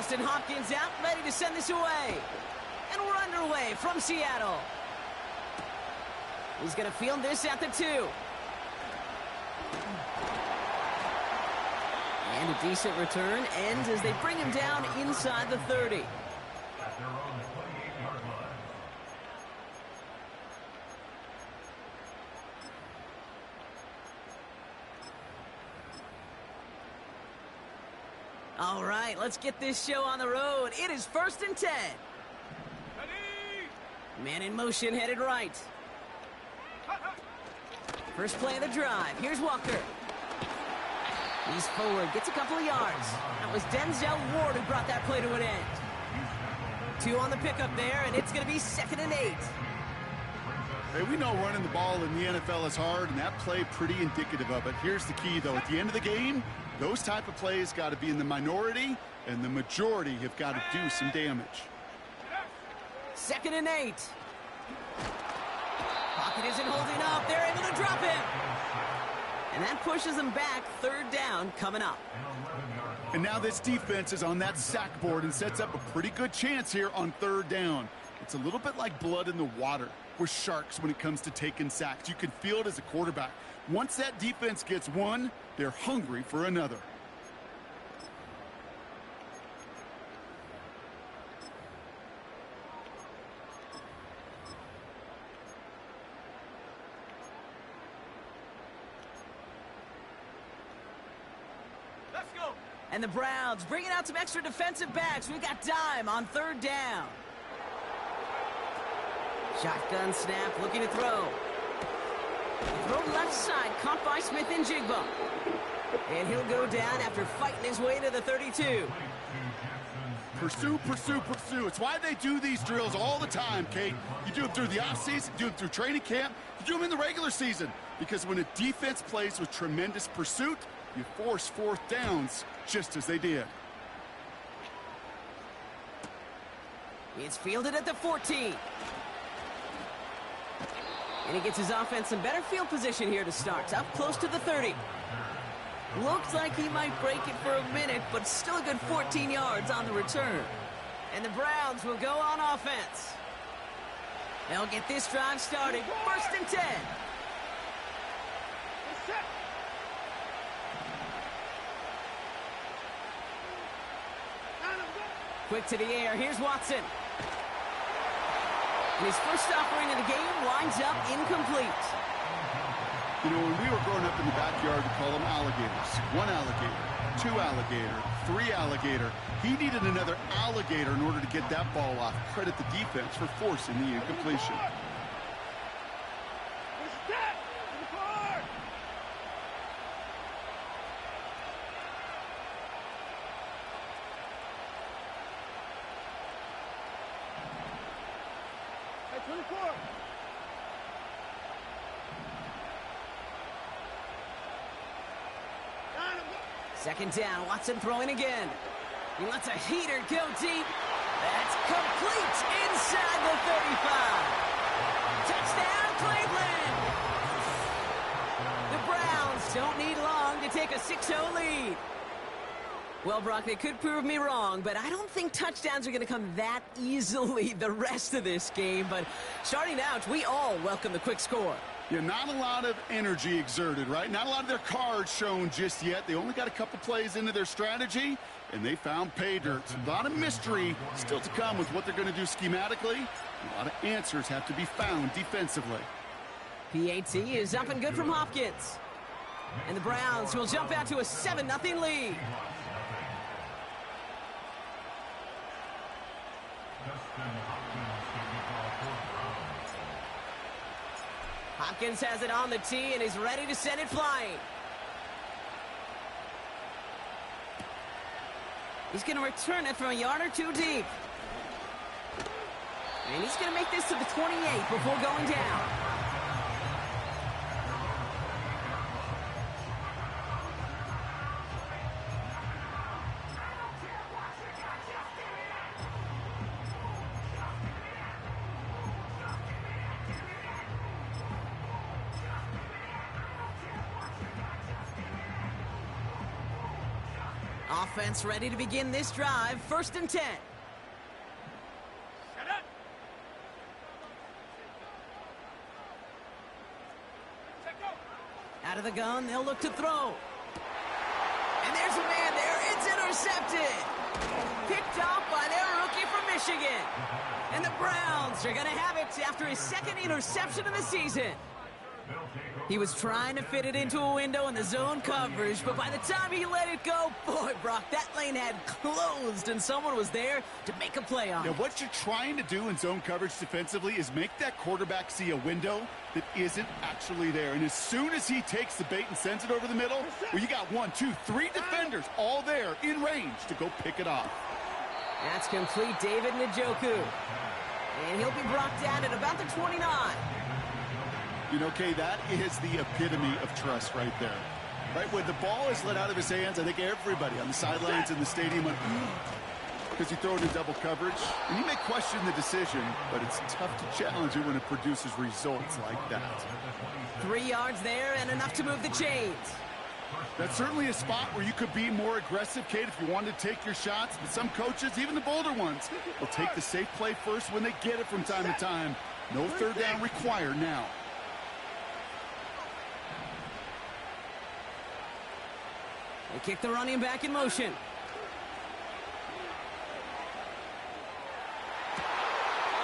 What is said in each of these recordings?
Dustin Hopkins out, ready to send this away. And we're underway from Seattle. He's going to field this at the 2. And a decent return ends as they bring him down inside the 30. All right, let's get this show on the road. It is 1st and 10. Ready? Man in motion, headed right. First play of the drive. Here's Walker. He's forward, gets a couple of yards. That was Denzel Ward who brought that play to an end. 2 on the pickup there, and it's going to be 2nd and 8. Hey, we know running the ball in the NFL is hard, and that play pretty indicative of it. Here's the key, though. At the end of the game, those type of plays got to be in the minority, and the majority have got to do some damage. 2nd and 8. Pocket isn't holding up. They're able to drop him. And that pushes them back. 3rd down coming up. And now this defense is on that sack board and sets up a pretty good chance here on 3rd down. It's a little bit like blood in the water. We're sharks when it comes to taking sacks. You can feel it as a quarterback. Once that defense gets one, they're hungry for another. Let's go. And the Browns bringing out some extra defensive backs. We got dime on 3rd down. Shotgun snap, looking to throw. Throw left side, caught by Smith and Jigba. And he'll go down after fighting his way to the 32. Pursue, pursue, pursue. It's why they do these drills all the time, Kate. You do them through the offseason, you do them through training camp, you do them in the regular season. Because when a defense plays with tremendous pursuit, you force 4th downs just as they did. It's fielded at the 14. And he gets his offense some better field position here to start. Up close to the 30. Looks like he might break it for a minute, but still a good 14 yards on the return. And the Browns will go on offense. They'll get this drive started. 1st and 10. Quick to the air. Here's Watson. And his first offering of the game winds up incomplete. You know, when we were growing up in the backyard, we call them alligators. 1 alligator, 2 alligator, 3 alligator. He needed another alligator in order to get that ball off. Credit the defense for forcing the incompletion. Second down, Watson throwing again. He lets a heater go deep. That's complete inside the 35. Touchdown, Cleveland! The Browns don't need long to take a 6-0 lead. Well, Brock, they could prove me wrong, but I don't think touchdowns are going to come that easily the rest of this game. But starting out, we all welcome the quick score. Yeah, not a lot of energy exerted, right? Not a lot of their cards shown just yet. They only got a couple plays into their strategy, and they found pay dirt. A lot of mystery still to come with what they're going to do schematically. A lot of answers have to be found defensively. PAT is up and good from Hopkins. And the Browns will jump out to a 7-0 lead. Hopkins has it on the tee and is ready to send it flying. He's going to return it from a yard or 2 deep. And he's going to make this to the 28 before going down. Offense ready to begin this drive. 1st and 10. Out of the gun, they'll look to throw. And there's a man there. It's intercepted. Picked off by their rookie from Michigan. And the Browns are going to have it after his 2nd interception of the season. He was trying to fit it into a window in the zone coverage, but by the time he let it go, boy, Brock, that lane had closed, and someone was there to make a play on it. Now, what you're trying to do in zone coverage defensively is make that quarterback see a window that isn't actually there. And as soon as he takes the bait and sends it over the middle, well, you got 1, 2, 3 defenders all there in range to go pick it off. That's complete, David Njoku. And he'll be brought down at about the 29. You know, Kay, that is the epitome of trust right there. Right, when the ball is let out of his hands, I think everybody on the sidelines in the stadium went, because you throw it in double coverage. And you may question the decision, but it's tough to challenge it when it produces results like that. 3 yards there and enough to move the chains. That's certainly a spot where you could be more aggressive, Kate, if you wanted to take your shots. But some coaches, even the bolder ones, will take the safe play first when they get it from time to time. No 3rd down required now. They kick the running back in motion.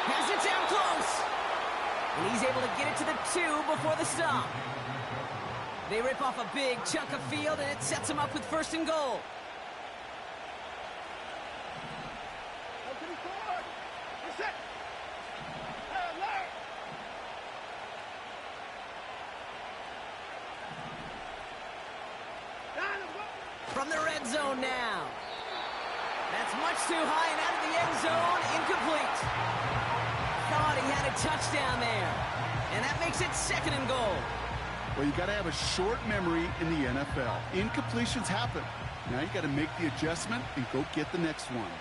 Has it down close. And he's able to get it to the 2 before the stop. They rip off a big chunk of field, and it sets them up with 1st and goal. From the red zone now. That's much too high and out of the end zone. Incomplete. Thought he had a touchdown there. And that makes it 2nd and goal. Well, you got to have a short memory in the NFL. Incompletions happen. Now you got to make the adjustment and go get the next one.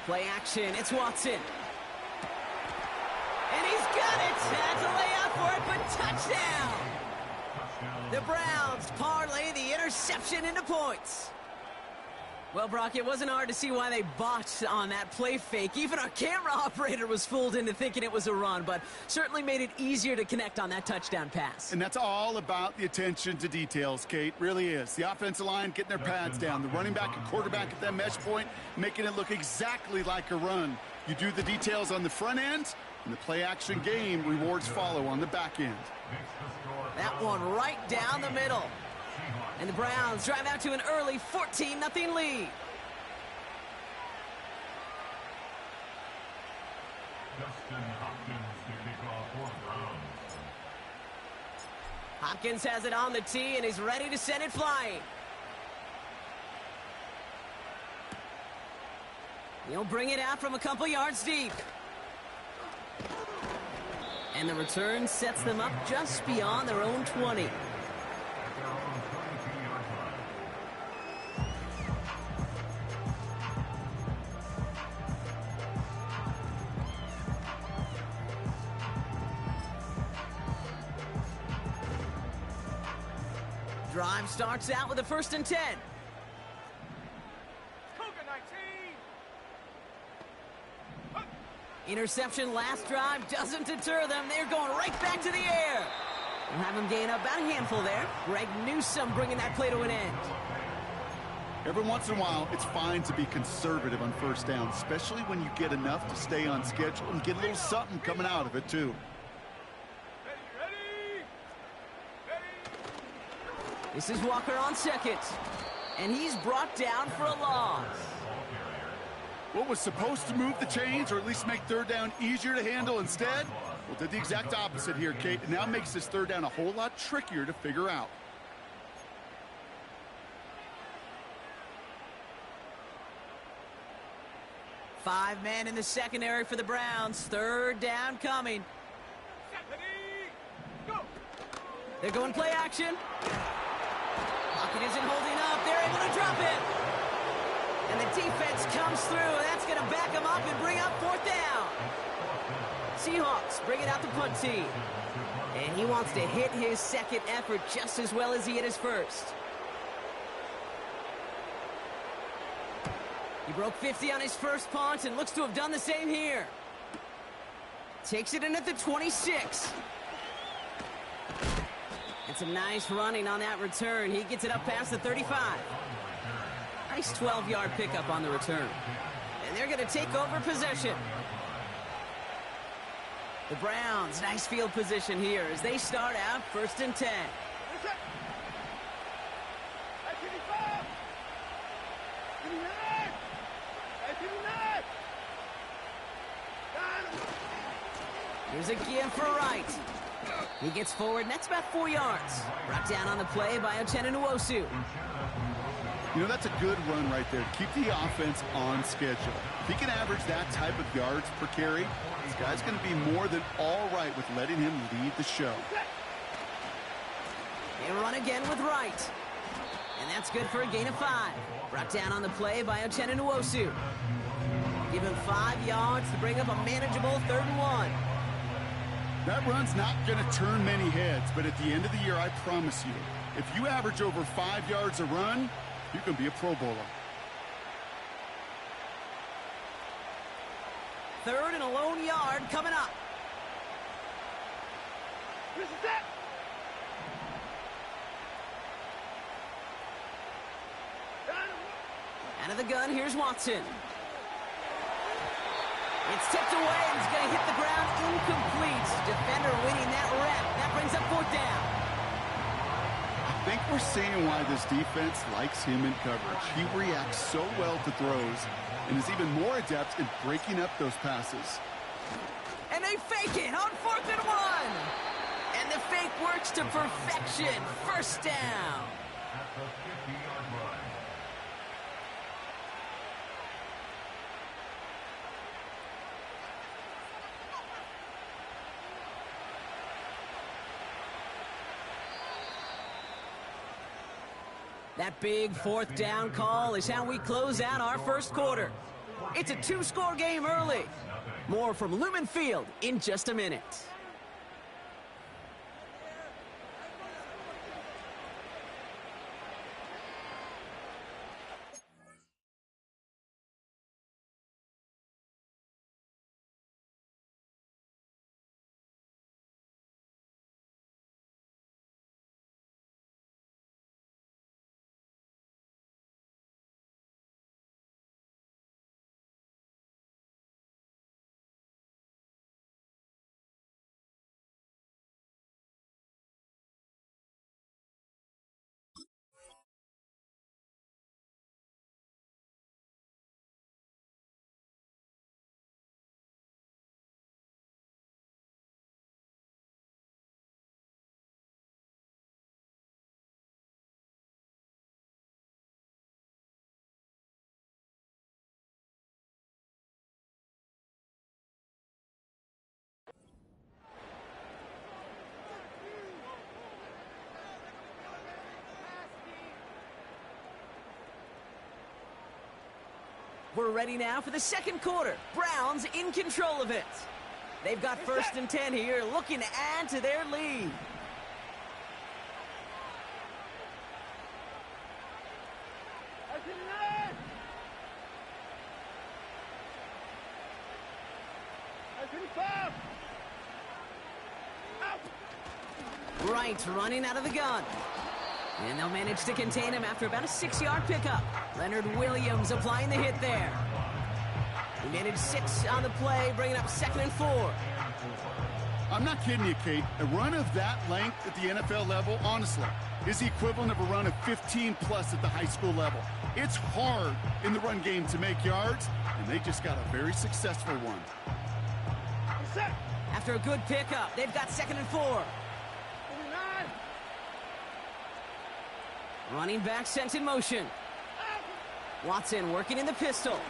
Play action. It's Watson. And he's got it. That's a layout for it, but touchdown. The Browns parlay the interception into points. Well, Brock, it wasn't hard to see why they botched on that play fake. Even our camera operator was fooled into thinking it was a run, but certainly made it easier to connect on that touchdown pass. And that's all about the attention to details, Kate. Really is. The offensive line getting their pads down. The running back and quarterback at that mesh point, making it look exactly like a run. You do the details on the front end, and the play-action game rewards follow on the back end. That one right down the middle. And the Browns drive out to an early 14-0 lead. Hopkins has it on the tee and is ready to send it flying. He'll bring it out from a couple yards deep. And the return sets them up just beyond their own 20. Drive starts out with a 1st and 10. Interception last drive doesn't deter them. They're going right back to the air. We'll have them gain up about a handful there. Greg Newsome bringing that play to an end. Every once in a while, it's fine to be conservative on 1st down, especially when you get enough to stay on schedule and get a little something coming out of it, too. This is Walker on 2nd. And he's brought down for a loss. What was supposed to move the chains, or at least make 3rd down easier to handle instead, well, did the exact opposite here, Kate. It now makes this 3rd down a whole lot trickier to figure out. Five men in the secondary for the Browns. 3rd down coming. They're going play action. Lockett isn't holding up. They're able to drop it. And the defense comes through, and that's going to back them up and bring up 4th down. Seahawks bring it out the punt team. And he wants to hit his 2nd effort just as well as he hit his 1st. He broke 50 on his first punt and looks to have done the same here. Takes it in at the 26. And some nice running on that return. He gets it up past the 35. Nice 12-yard pickup on the return. And they're going to take over possession. The Browns, nice field position here as they start out 1st and 10. Here's a give for Wright. He gets forward, and that's about 4 yards. Brought down on the play by Uchenna-Nwosu. You know, that's a good run right there. Keep the offense on schedule. If he can average that type of yards per carry, this guy's going to be more than all right with letting him lead the show. They run again with Wright. And that's good for a gain of 5. Brought down on the play by Uchenna-Nwosu. Give him 5 yards to bring up a manageable 3rd and 1. That run's not going to turn many heads, but at the end of the year, I promise you, if you average over 5 yards a run, you can be a Pro Bowler. 3rd and a lone yard coming up. This is it. Out of the gun, here's Watson. It's tipped away, and it's going to hit the ground incomplete. Defender winning that rep. That brings up 4th down. I think we're seeing why this defense likes him in coverage. He reacts so well to throws and is even more adept in breaking up those passes. And they fake it on 4th and 1. And the fake works to perfection. 1st down. That big 4th down call is how we close out our 1st quarter. It's a 2-score game early. More from Lumen Field in just a minute. We're ready now for the 2nd quarter. Browns in control of it. They've got 1st and 10 here, looking to add to their lead. Wright running out of the gun. And they'll manage to contain him after about a 6-yard pickup. Leonard Williams applying the hit there. He managed 6 on the play, bringing up 2nd and 4. I'm not kidding you, Kate. A run of that length at the NFL level, honestly, is the equivalent of a run of 15-plus at the high school level. It's hard in the run game to make yards, and they just got a very successful one. After a good pickup, they've got 2nd and 4. Running back sent in motion. Watson working in the pistol. And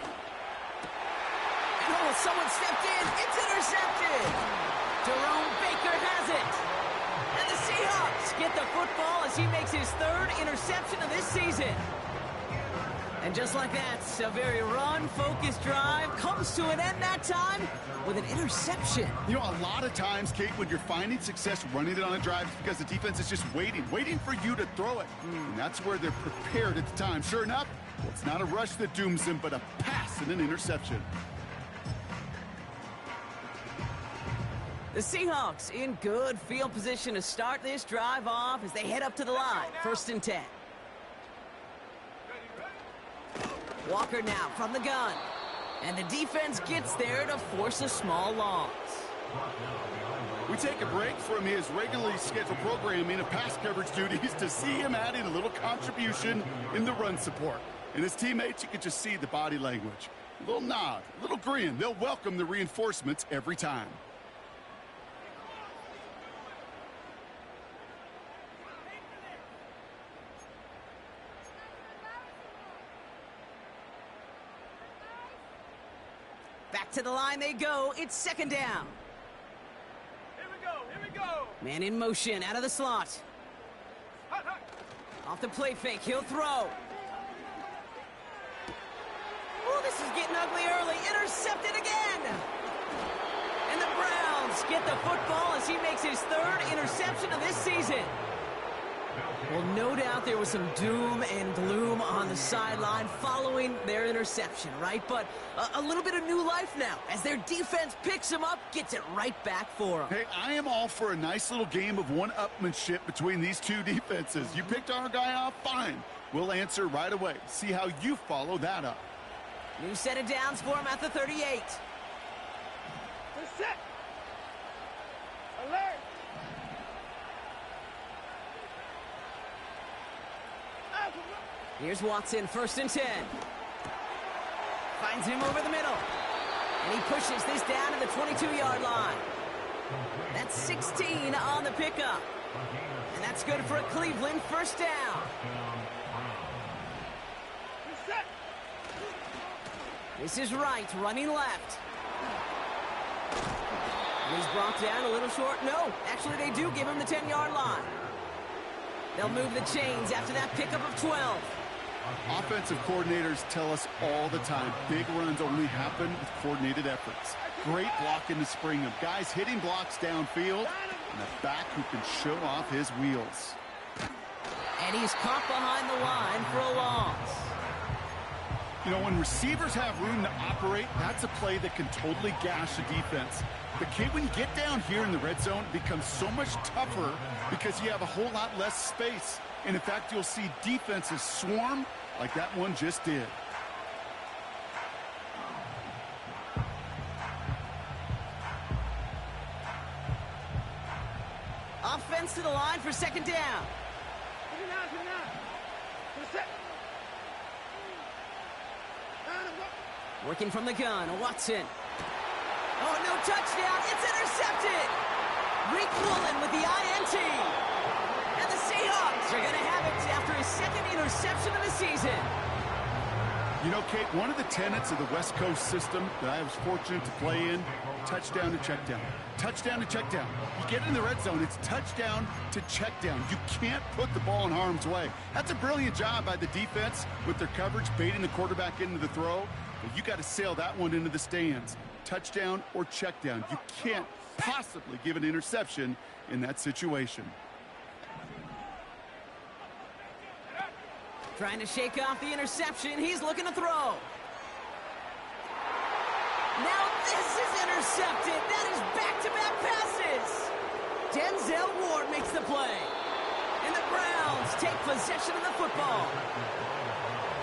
oh, someone stepped in. It's intercepted. Jerome Baker has it. And the Seahawks get the football as he makes his 3rd interception of this season. And just like that, a very run-focused drive comes to an end that time with an interception. You know, a lot of times, Kate, when you're finding success running it on a drive, it's because the defense is just waiting for you to throw it. And that's where they're prepared at the time. Sure enough, It's not a rush that dooms him, but a pass and an interception. The Seahawks in good field position to start this drive off as they head up to the line. 1st and 10. Walker now from the gun. And the defense gets there to force a small loss. We take a break from his regularly scheduled programming of pass coverage duties to see him adding a little contribution in the run support. And his teammates, you can just see the body language. A little nod, a little grin. They'll welcome the reinforcements every time. Back to the line they go. It's 2nd down. Here we go. Man in motion, out of the slot. Off the play fake, he'll throw. Oh, this is getting ugly early. Intercepted again. And the Browns get the football as he makes his 3rd interception of this season. Well, no doubt there was some doom and gloom on the sideline following their interception, right? But a little bit of new life now as their defense picks him up, gets it right back for him. Hey, I am all for a nice little game of one-upmanship between these two defenses. You picked our guy off, fine. We'll answer right away. See how you follow that up. New set of downs for him at the 38. They're set. Alert. Here's Watson, 1st and 10. Finds him over the middle. And he pushes this down to the 22-yard line. That's 16 on the pickup. And that's good for a Cleveland 1st down. Set. This is Wright, running left. And he's brought down a little short. No, actually they do give him the 10-yard line. They'll move the chains after that pickup of 12. Offensive coordinators tell us all the time, big runs only happen with coordinated efforts. Great block in the spring of guys hitting blocks downfield and a back who can show off his wheels. And he's caught behind the line for a loss. You know, when receivers have room to operate, that's a play that can totally gash a defense. But Kate, when you get down here in the red zone, it becomes so much tougher because you have a whole lot less space. And in fact, you'll see defenses swarm like that one just did. Offense to the line for 2nd down. Get it now. Set. Working from the gun, Watson. Oh, no touchdown. It's intercepted. Rick Woolen with the INT. And the Seahawks are going to have it after his 2nd interception of the season. You know, Kate, one of the tenets of the West Coast system that I was fortunate to play in, touchdown to check down. Touchdown to check down. You get in the red zone, it's touchdown to check down. You can't put the ball in harm's way. That's a brilliant job by the defense with their coverage, baiting the quarterback into the throw. But you got to sail that one into the stands. Touchdown or check down. You can't possibly give an interception in that situation. Trying to shake off the interception. He's looking to throw. Now this is intercepted. That is back-to-back passes. Denzel Ward makes the play. And the Browns take possession of the football.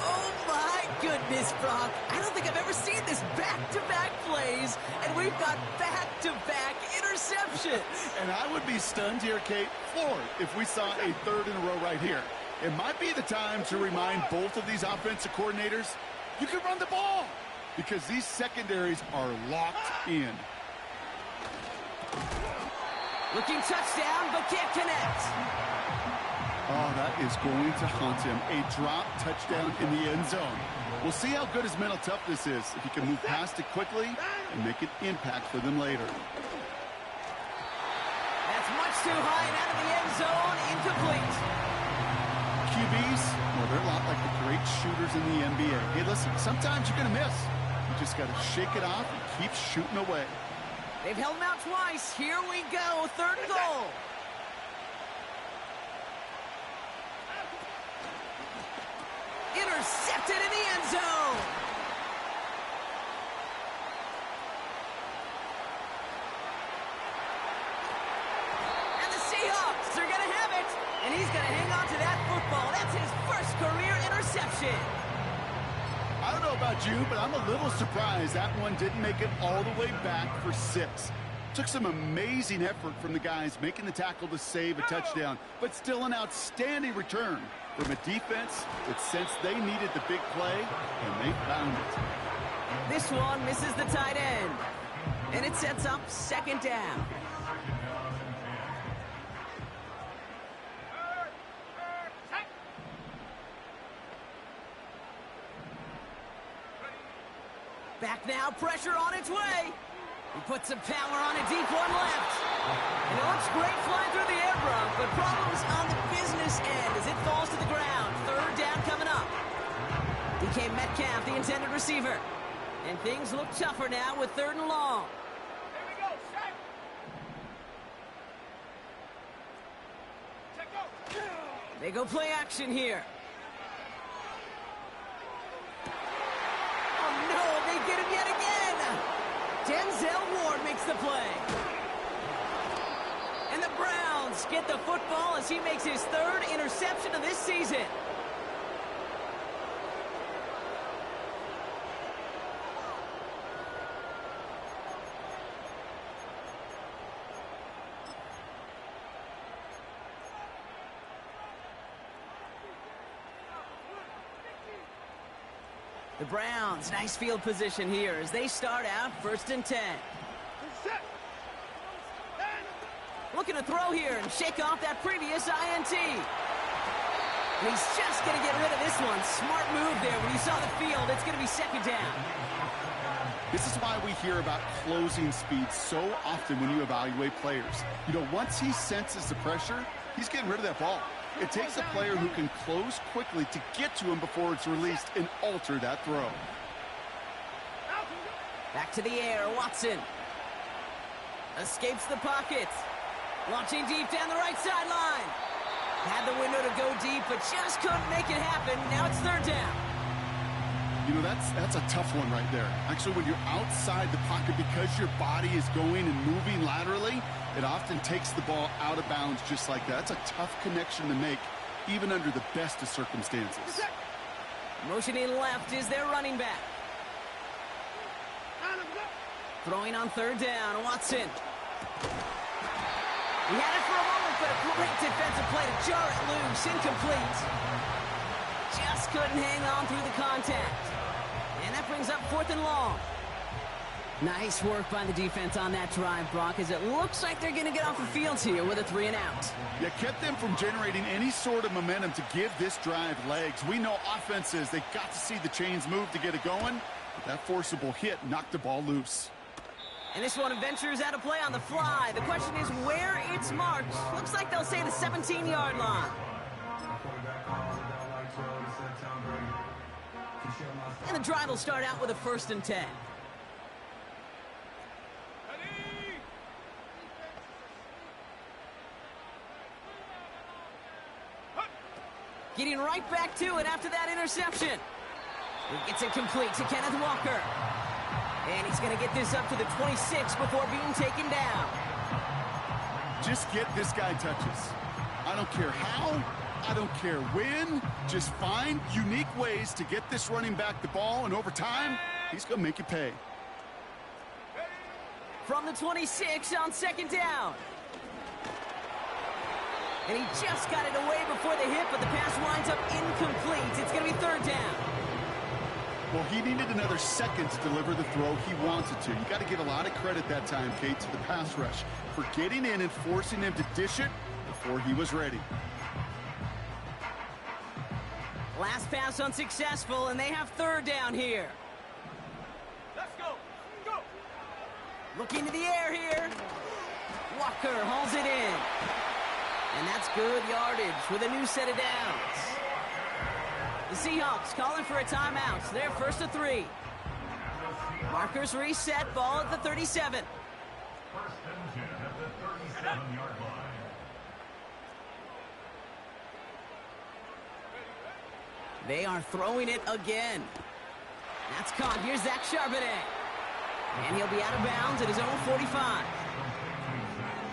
Oh, my goodness, Brock. I don't think I've ever seen this back-to-back plays, and we've got back-to-back interceptions. And I would be stunned here, Kate, floored, if we saw a 3rd in a row right here. It might be the time to remind both of these offensive coordinators, you can run the ball, because these secondaries are locked in. Looking touchdown, but can't connect. Oh, that is going to haunt him. A drop touchdown in the end zone. We'll see how good his mental toughness is, if he can move past it quickly and make an impact for them later. That's much too high and out of the end zone, incomplete. QBs, well, they're a lot like the great shooters in the NBA. Hey, listen, sometimes you're going to miss. You just got to shake it off and keep shooting away. They've held him out twice. Here we go, 3rd and goal. Intercepted in the end zone. And the Seahawks are going to have it. And he's going to hang on to that football. That's his first career interception. I don't know about you, but I'm a little surprised that one didn't make it all the way back for 6. Took some amazing effort from the guys making the tackle to save a touchdown, but still an outstanding return from a defense that sensed they needed the big play, and they found it. This one misses the tight end, and it sets up second down. Back now, pressure on its way. He puts some power on a deep one left. And it looks great flying through the air, Bronk, but problems on the business end as it falls to the ground. Third down coming up. DK Metcalf, the intended receiver. And things look tougher now with 3rd and long. Here we go, set. Check go. They go play action here. Oh, no, they get him yet again. Denzel Ward makes the play. And the Browns get the football as he makes his 3rd interception of this season. The Browns, nice field position here as they start out 1st and 10. Set. Looking to throw here and shake off that previous INT. And he's just going to get rid of this one. Smart move there. When you saw the field, it's going to be 2nd down. This is why we hear about closing speed so often when you evaluate players. You know, once he senses the pressure, he's getting rid of that ball. It takes a player who can close quickly to get to him before it's released and alter that throw. Back to the air, Watson. Escapes the pocket. Launching deep down the right sideline. Had the window to go deep, but just couldn't make it happen. Now it's 3rd down. You know, that's a tough one right there. Actually, when you're outside the pocket because your body is going and moving laterally, it often takes the ball out of bounds just like that. That's a tough connection to make, even under the best of circumstances. Motioning left is their running back. Throwing on 3rd down, Watson. He had it for a moment, but a great defensive play to jar it loose. Incomplete. Just couldn't hang on through the contact. And that brings up 4th and long. Nice work by the defense on that drive, Brock, as it looks like they're going to get off the field here with a 3 and out. Yeah, kept them from generating any sort of momentum to give this drive legs. We know offenses, they got to see the chains move to get it going. But that forcible hit knocked the ball loose. And this one ventures out of play on the fly. The question is where it's marked. Looks like they'll say the 17-yard line. And the drive will start out with a 1st and 10. Getting right back to it after that interception. He gets it complete to Kenneth Walker. And he's going to get this up to the 26 before being taken down. Just get this guy touches. I don't care how, I don't care when. Just find unique ways to get this running back the ball, and over time, he's going to make you pay. From the 26 on 2nd down. And he just got it away before the hit, but the pass winds up incomplete. It's going to be 3rd down. Well, he needed another second to deliver the throw he wanted to. You got to give a lot of credit that time, Kate, to the pass rush for getting in and forcing him to dish it before he was ready. Last pass unsuccessful, and they have 3rd down here. Let's go. Go. Looking to the air here. Walker hauls it in. And that's good yardage with a new set of downs. The Seahawks calling for a timeout. They're 1st and 3. Markers reset, ball at the 37. 1st and 10 at the 37-yard line. They are throwing it again. That's caught. Here's Zach Charbonnet. And he'll be out of bounds at his own 45.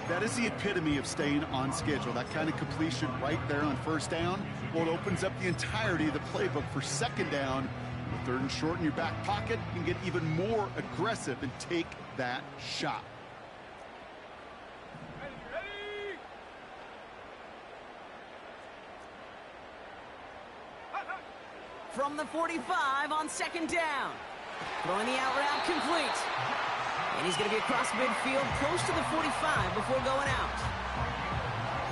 That is the epitome of staying on schedule. That kind of completion right there on first down. Well, it opens up the entirety of the playbook for second down. With third and short in your back pocket, you can get even more aggressive and take that shot. From the 45 on second down. Throwing the out route complete. And he's going to be across midfield close to the 45 before going out.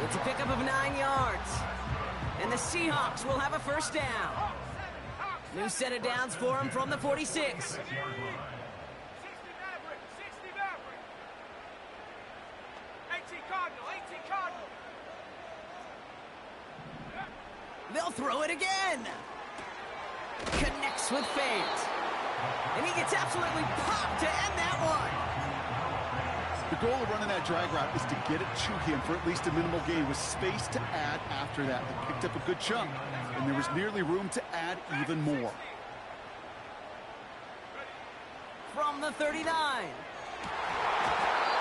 It's a pickup of 9 yards. And the Seahawks will have a first down. New set of downs for him from the 46. 60 Maverick, 60 Maverick. 18 Cardinal, 18 Cardinal. They'll throw it again. Connects with fans. And he gets absolutely popped to end that one. The goal of running that drag route is to get it to him for at least a minimal gain with space to add after that. They picked up a good chunk, and there was nearly room to add even more. From the 39.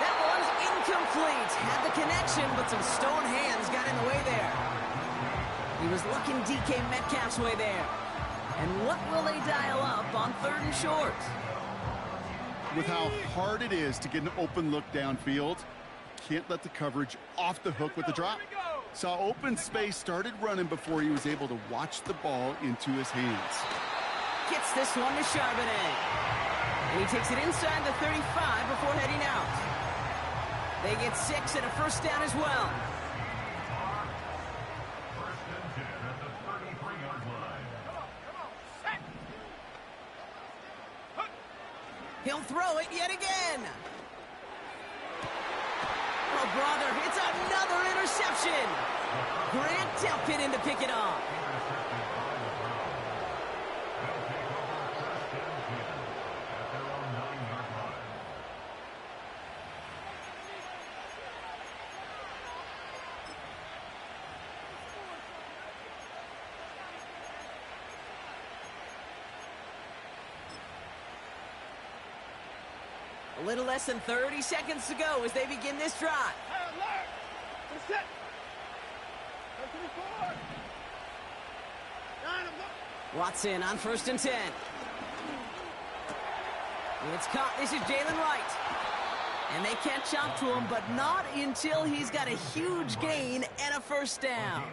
That one's incomplete. Had the connection, but some stone hands got in the way there. He was looking DK Metcalf's way there. And what will they dial up on third and short? With how hard it is to get an open look downfield, can't let the coverage off the hook with the drop. Saw open space, started running before he was able to watch the ball into his hands. Gets this one to Charbonnet. And he takes it inside the 35 before heading out. They get 6 and a first down as well. He'll throw it yet again. Oh, brother, it's another interception. Grant Delpit in to pick it off. A little less than 30 seconds to go as they begin this drive. Hey, alert! Set. Go to the forward. 9 of them. Watson on first and 10. It's caught. This is Jalen Wright. And they catch up to him, but not until he's got a huge gain and a first down.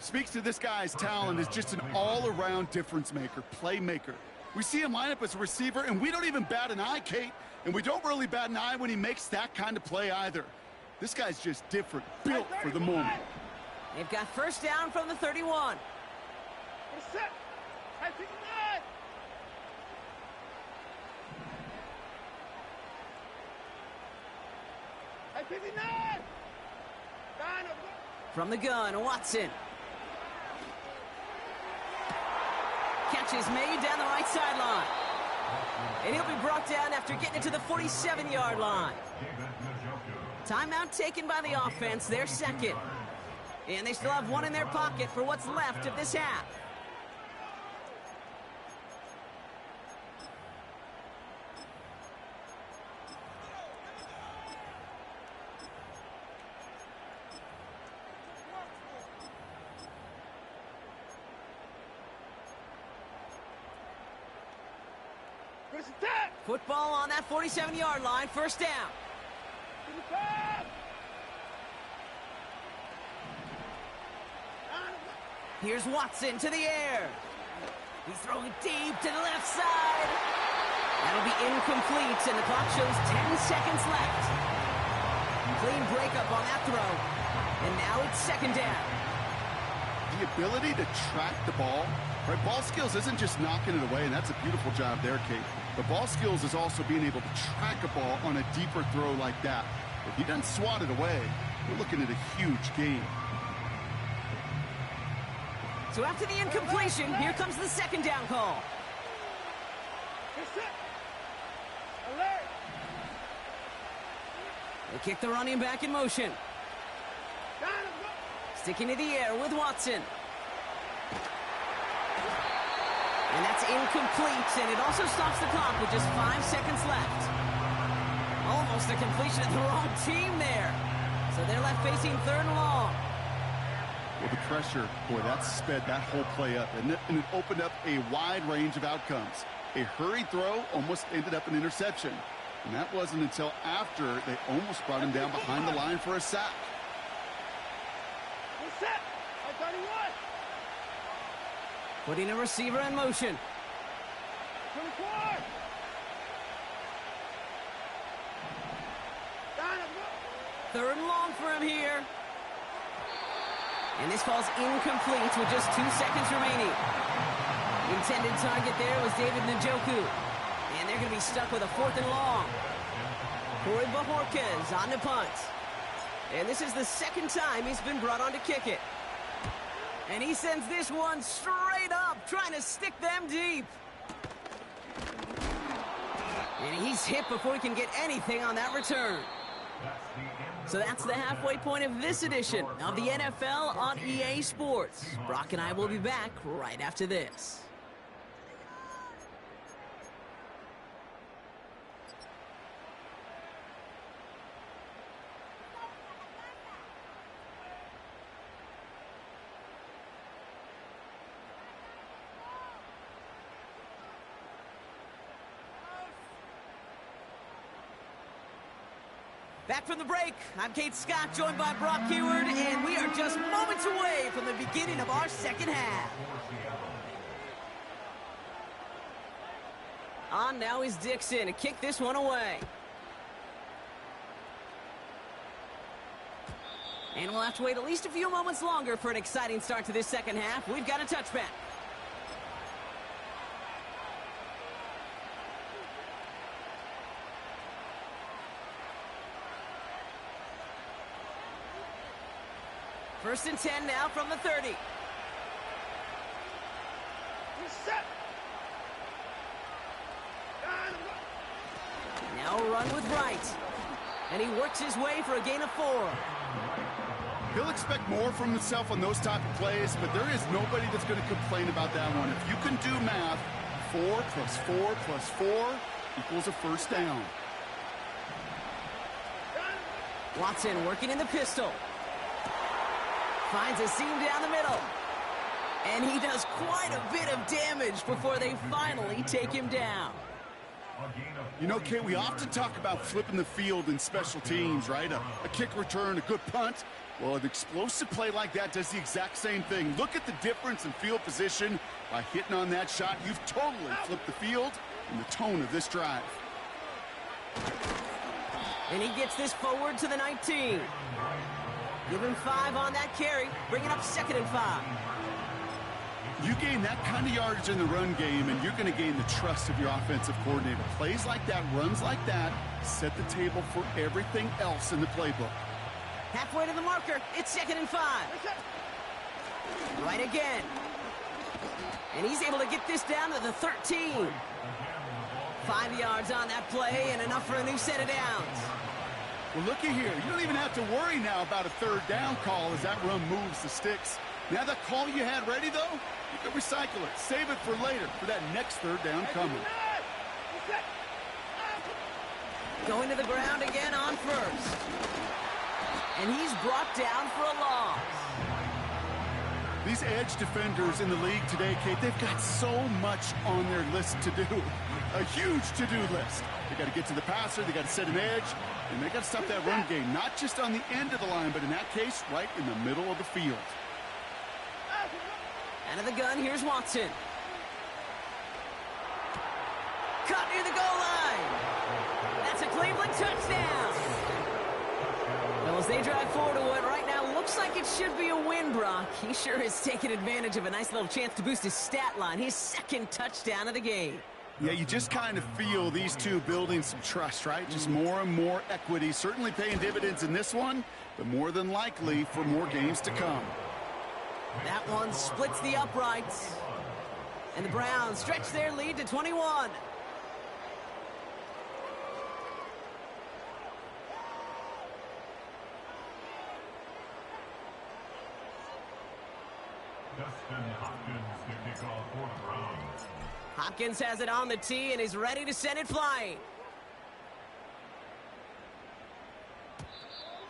Speaks to this guy's talent as just an all-around difference maker, playmaker. We see him line up as a receiver, and we don't even bat an eye, Kate, and we don't really bat an eye when he makes that kind of play either. This guy's just different, built for the moment. They've got first down from the 31. Set. Hey, 59. Hey, 59. 9 of them. From the gun, Watson. Catch is made down the right sideline. And he'll be brought down after getting it to the 47-yard line. Timeout taken by the offense, their second. And they still have one in their pocket for what's left of this half. First attack. Football on that 47-yard line, first down. To the pass. Here's Watson to the air. He's throwing deep to the left side. That'll be incomplete, and the clock shows 10 seconds left. Clean breakup on that throw. And now it's second down. The ability to track the ball, right? Ball skills isn't just knocking it away, and that's a beautiful job there, Kate. But ball skills is also being able to track a ball on a deeper throw like that. If he doesn't swat it away, we're looking at a huge game. So after the incompletion, here comes the second down call. Get set. Alert. They kick the running back in motion. Down and go. Sticking to the air with Watson. And that's incomplete, and it also stops the clock with just 5 seconds left. Almost a completion of the wrong team there. So they're left facing third and long. Well, the pressure, boy, that sped that whole play up, and it opened up a wide range of outcomes. A hurried throw almost ended up an interception. And that wasn't until after they almost brought him down behind the line for a sack. Get set. On 31. Putting a receiver in motion. 24. Down and go. Third and long for him here. And this falls incomplete with just 2 seconds remaining. Intended target there was David Njoku. And they're going to be stuck with a fourth and long. Corey Bajorquez on the punt. And this is the second time he's been brought on to kick it. And he sends this one straight up, trying to stick them deep. And he's hit before he can get anything on that return. So that's the halfway point of this edition of the NFL on EA Sports. Brock and I will be back right after this. Back from the break, I'm Kate Scott, joined by Brock Keyword, and we are just moments away from the beginning of our second half. On now is Dixon to kick this one away. And we'll have to wait at least a few moments longer for an exciting start to this second half. We've got a touchback. First and 10 now from the 30. Get set. Down and go. Now a run with Wright. And he works his way for a gain of 4. He'll expect more from himself on those type of plays, but there is nobody that's going to complain about that one. If you can do math, 4 plus 4 plus 4 equals a first down. Watson working in the pistol. Finds a seam down the middle. And he does quite a bit of damage before they finally take him down. You know, Kate, we often talk about flipping the field in special teams, right? A kick return, a good punt. Well, an explosive play like that does the exact same thing. Look at the difference in field position. By hitting on that shot, you've totally flipped the field and the tone of this drive. And he gets this forward to the 19. Give him 5 on that carry, bringing up 2nd and 5. You gain that kind of yardage in the run game, and you're going to gain the trust of your offensive coordinator. Plays like that, runs like that, set the table for everything else in the playbook. Halfway to the marker, it's 2nd and 5. Right again. And he's able to get this down to the 13. 5 yards on that play, and enough for a new set of downs. Well, looky here. You don't even have to worry now about a third down call as that run moves the sticks. Now that call you had ready, though, you can recycle it. Save it for later for that next third down coming. Going to the ground again on first. And he's brought down for a loss. These edge defenders in the league today, Kate, they've got so much on their list to do. A huge to-do list. They got to get to the passer, they got to set an edge, and they got to stop that run game, not just on the end of the line, but in that case, right in the middle of the field. Out of the gun, here's Watson. Caught near the goal line. That's a Cleveland touchdown. Well, as they drive forward to what right now looks like it should be a win, Brock, he sure has taken advantage of a nice little chance to boost his stat line. His second touchdown of the game. Yeah, you just kind of feel these two building some trust, right? Just more and more equity, certainly paying dividends in this one, but more than likely for more games to come. That one splits the uprights. And the Browns stretch their lead to 21. Dustin Hopkins to kick off for the Browns. Hopkins has it on the tee and is ready to send it flying.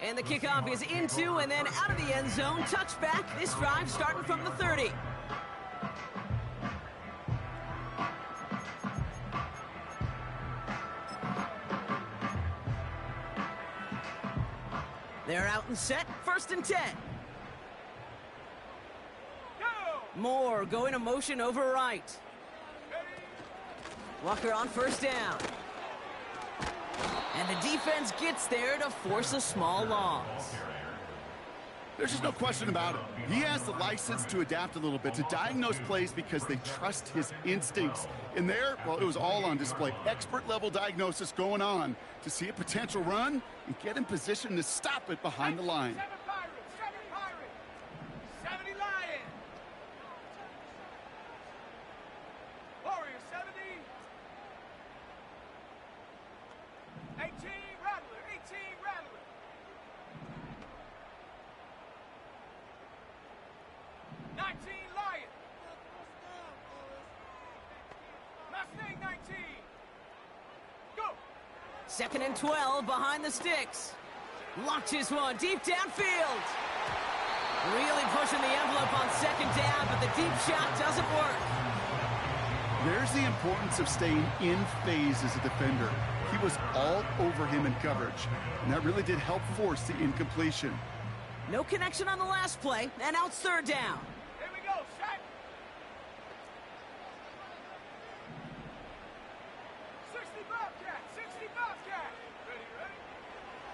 And the kickoff is into and then out of the end zone. Touchback. This drive starting from the 30. They're out and set. 1st and 10. Moore going to motion over right. Walker on 1st down. And the defense gets there to force a small loss. There's just no question about it. He has the license to adapt a little bit, to diagnose plays because they trust his instincts. And there, well, it was all on display. Expert-level diagnosis going on to see a potential run and get in position to stop it behind the line. 7 Pirates, 70 Lions. Warriors, 70. 18 Rattler, 18 Rattler. Lion. Mustang 19. Go. 2nd and 12 behind the sticks. Launches one deep downfield. Really pushing the envelope on 2nd down, but the deep shot doesn't work. There's the importance of staying in phase as a defender. He was all over him in coverage, and that really did help force the incompletion. No connection on the last play, and now it's 3rd down. Here we go, Shaq. 60 Bobcat, 60 Bobcat. Ready?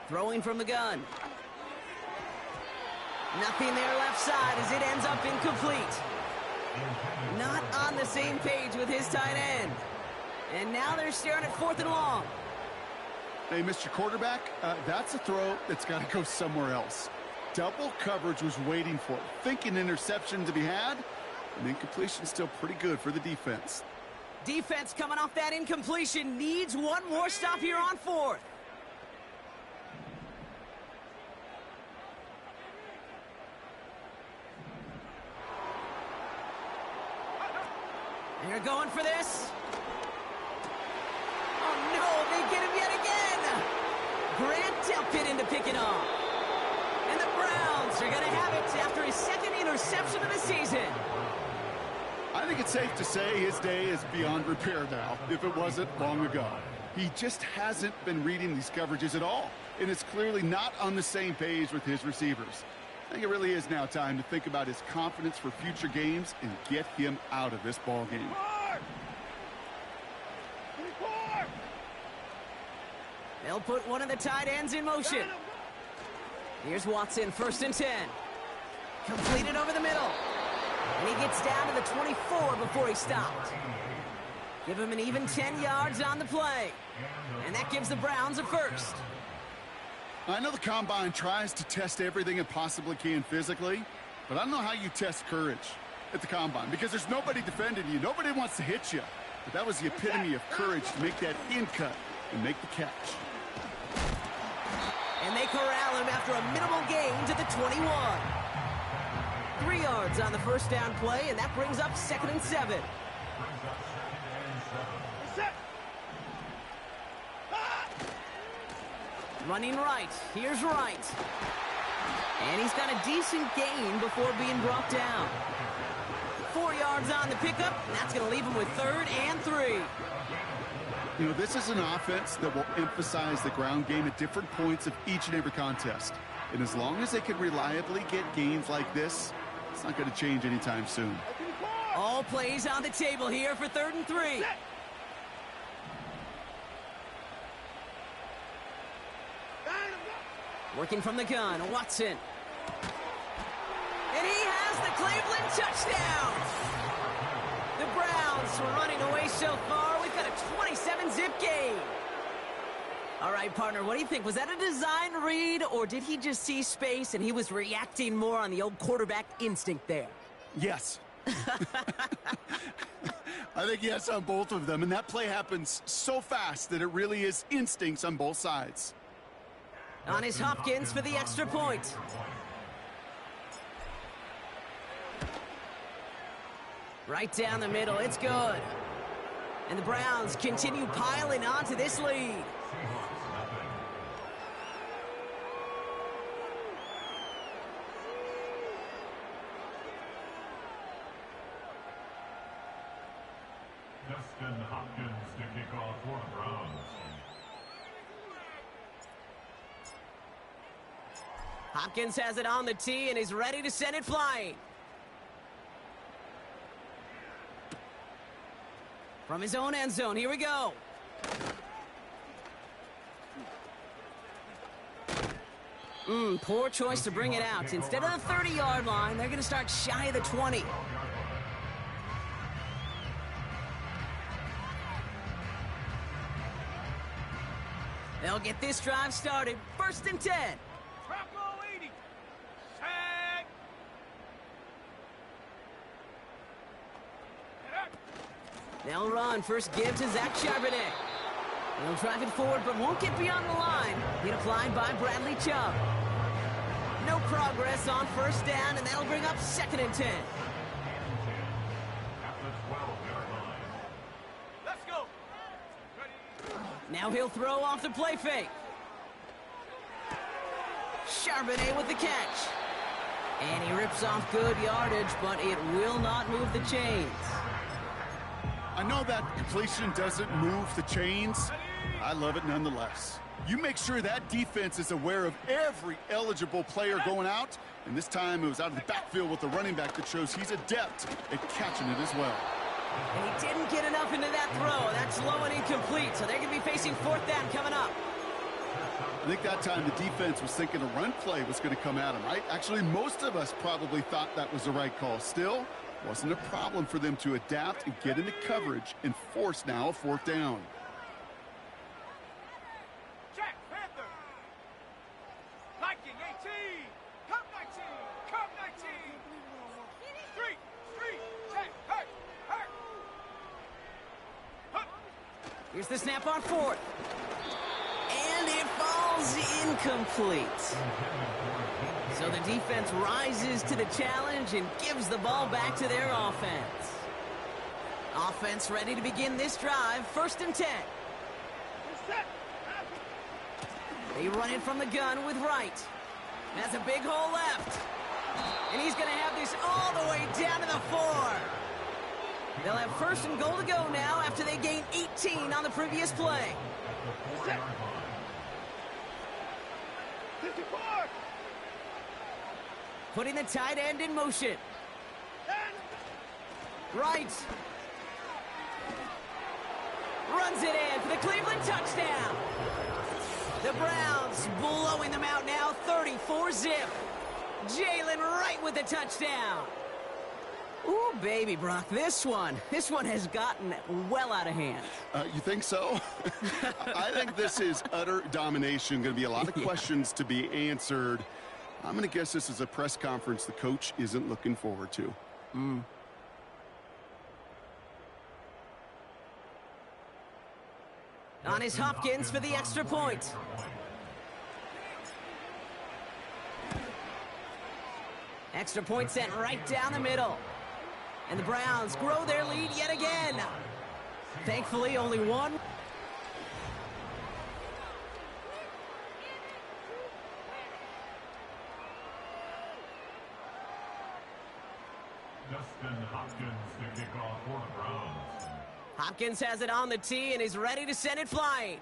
Throwing from the gun. Nothing there left side as it ends up incomplete. Not on the same page with his tight end. And now they're staring at 4th and long. Hey, Mr. Quarterback, that's a throw that's got to go somewhere else. Double coverage was waiting for it. Thinking interception to be had, and incompletion still pretty good for the defense. Defense coming off that incompletion needs one more stop here on 4th. They're going for this. Oh, no, they get him yet again. Grant Delpit into picking off. And the Browns are going to have it after his 2nd interception of the season. I think it's safe to say his day is beyond repair now, if it wasn't long ago. He just hasn't been reading these coverages at all, and it's clearly not on the same page with his receivers. I think it really is now time to think about his confidence for future games and get him out of this ball game. 24. They'll put one of the tight ends in motion. Here's Watson, 1st and 10. Completed over the middle. And he gets down to the 24 before he stopped. Give him an even 10 yards on the play. And that gives the Browns a 1st. I know the Combine tries to test everything it possibly can physically, but I don't know how you test courage at the Combine because there's nobody defending you. Nobody wants to hit you. But that was the epitome of courage to make that in cut and make the catch. And they corral him after a minimal gain to the 21. 3 yards on the 1st down play, and that brings up 2nd and 7. Set. Running right. Here's Wright. And he's got a decent gain before being brought down. 4 yards on the pickup, and that's going to leave him with 3rd and 3. You know, this is an offense that will emphasize the ground game at different points of each and every contest. And as long as they can reliably get gains like this, it's not going to change anytime soon. All plays on the table here for 3rd and 3. Working from the gun, Watson. And he has the Cleveland touchdown. The Browns running away so far. We've got a 27-zip gain. All right, partner, what do you think? Was that a design read, or did he just see space and he was reacting more on the old quarterback instinct there? Yes. I think yes on both of them, and that play happens so fast that it really is instincts on both sides. On his Hopkins for the extra point. Right down the middle, it's good. And the Browns continue piling on to this lead. Justin Hopkins to kick off for the Browns. Hopkins has it on the tee and is ready to send it flying. From his own end zone, here we go. Poor choice to bring it out. Instead of the 30-yard line, they're going to start shy of the 20. They'll get this drive started. 1st and 10. Bronco 80. Tag. They'll run. First give to Zach Charbonnet. He'll drive it forward, but won't get beyond the line. Hit applied by Bradley Chubb. No progress on 1st down, and that'll bring up 2nd and 10. Let's go. Ready. Now he'll throw off the play fake. Charbonnet with the catch. And he rips off good yardage, but it will not move the chains. I know that completion doesn't move the chains. I love it nonetheless. You make sure that defense is aware of every eligible player going out, and this time it was out of the backfield with the running back that shows he's adept at catching it as well. And he didn't get enough into that throw. That's low and incomplete, so they're going to be facing 4th down coming up. I think that time the defense was thinking a run play was going to come at them, right? Actually, most of us probably thought that was the right call. Still, wasn't a problem for them to adapt and get into coverage and force now a 4th down. Check. Panther. Liking 18. Come 19. Come 19. 3. Check. Hurt. Hut. Here's the snap on 4th. And it falls incomplete. So the defense rises to the challenge and gives the ball back to their offense. Offense ready to begin this drive. 1st and 10. Set. They run it from the gun with Wright. Has a big hole left. And he's going to have this all the way down to the 4. They'll have 1st and goal to go now after they gained 18 on the previous play. Set. 54. Putting the tight end in motion. 10. Wright. Runs it in for the Cleveland touchdown. The Browns blowing them out now, 34-zip. Jalen Wright with the touchdown. Ooh, baby, Brock, this one has gotten well out of hand. You think so? I think this is utter domination. Going to be a lot of questions to be answered. I'm going to guess this is a press conference the coach isn't looking forward to. On his Hopkins for the extra point. Extra point sent right down the middle. And the Browns grow their lead yet again. Thankfully, only one. Hopkins has it on the tee and is ready to send it flying.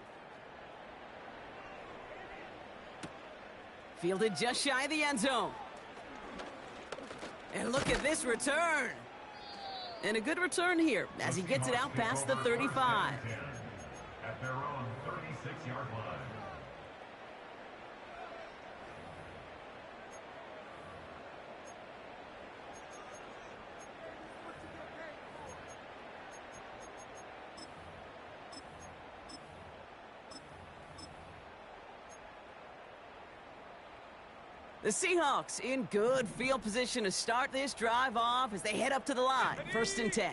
Fielded just shy of the end zone. And look at this return. And a good return here as he gets it out past the 35. At their own 36-yard line. The Seahawks in good field position to start this drive off as they head up to the line. 1st and 10.